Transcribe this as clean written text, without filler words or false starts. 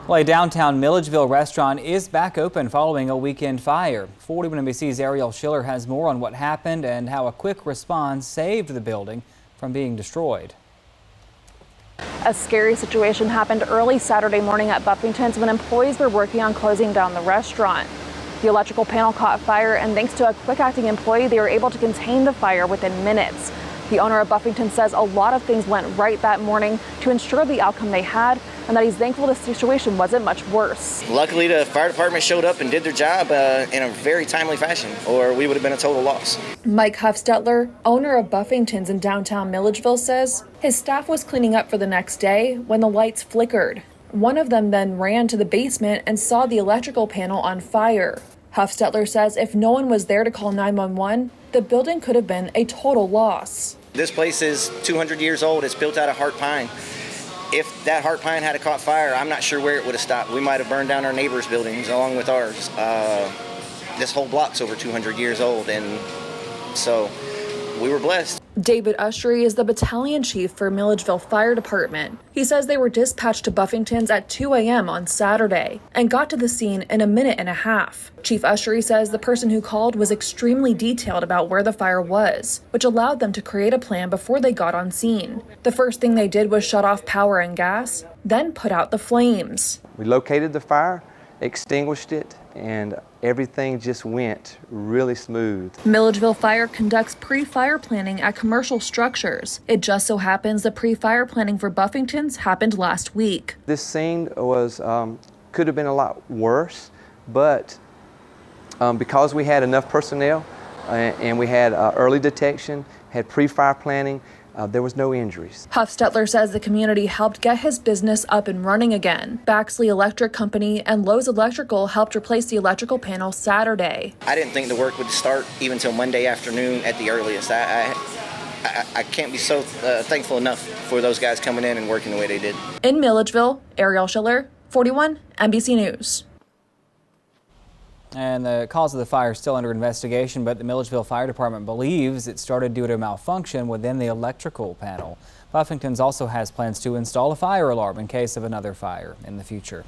Well, a downtown Milledgeville restaurant is back open following a weekend fire. 41 NBC's Ariel Schiller has more on what happened and how a quick response saved the building from being destroyed. A scary situation happened early Saturday morning at Buffington's when employees were working on closing down the restaurant. The electrical panel caught fire, and thanks to a quick-acting employee, they were able to contain the fire within minutes. The owner of Buffington says a lot of things went right that morning to ensure the outcome they had, and that he's thankful the situation wasn't much worse. Luckily, the fire department showed up and did their job in a very timely fashion, or we would have been a total loss. Mike Huffstetler, owner of Buffington's in downtown Milledgeville, says his staff was cleaning up for the next day when the lights flickered. One of them then ran to the basement and saw the electrical panel on fire. Huffstetler says if no one was there to call 911, the building could have been a total loss. This place is 200 years old. It's built out of heart pine. If that heart pine had caught fire, I'm not sure where it would have stopped. We might have burned down our neighbors' buildings along with ours. This whole block's over 200 years old, and so we were blessed. David Ushery is the battalion chief for Milledgeville Fire Department. He says they were dispatched to Buffington's at 2 a.m. on Saturday and got to the scene in a minute and a half. Chief Ushery says the person who called was extremely detailed about where the fire was, which allowed them to create a plan before they got on scene. The first thing they did was shut off power and gas, then put out the flames. We located the fire, extinguished it, and everything just went really smooth. Milledgeville Fire conducts pre-fire planning at commercial structures. It just so happens the pre-fire planning for Buffington's happened last week. This scene was could have been a lot worse, but because we had enough personnel and we had early detection, had pre-fire planning, there was no injuries. Huffstetler says the community helped get his business up and running again. Baxley Electric Company and Lowe's Electrical helped replace the electrical panel Saturday. I didn't think the work would start even till Monday afternoon at the earliest. I can't be so thankful enough for those guys coming in and working the way they did. In Milledgeville, Ariel Schiller, 41 NBC News. And the cause of the fire is still under investigation, but the Milledgeville Fire Department believes it started due to a malfunction within the electrical panel. Buffington's also has plans to install a fire alarm in case of another fire in the future.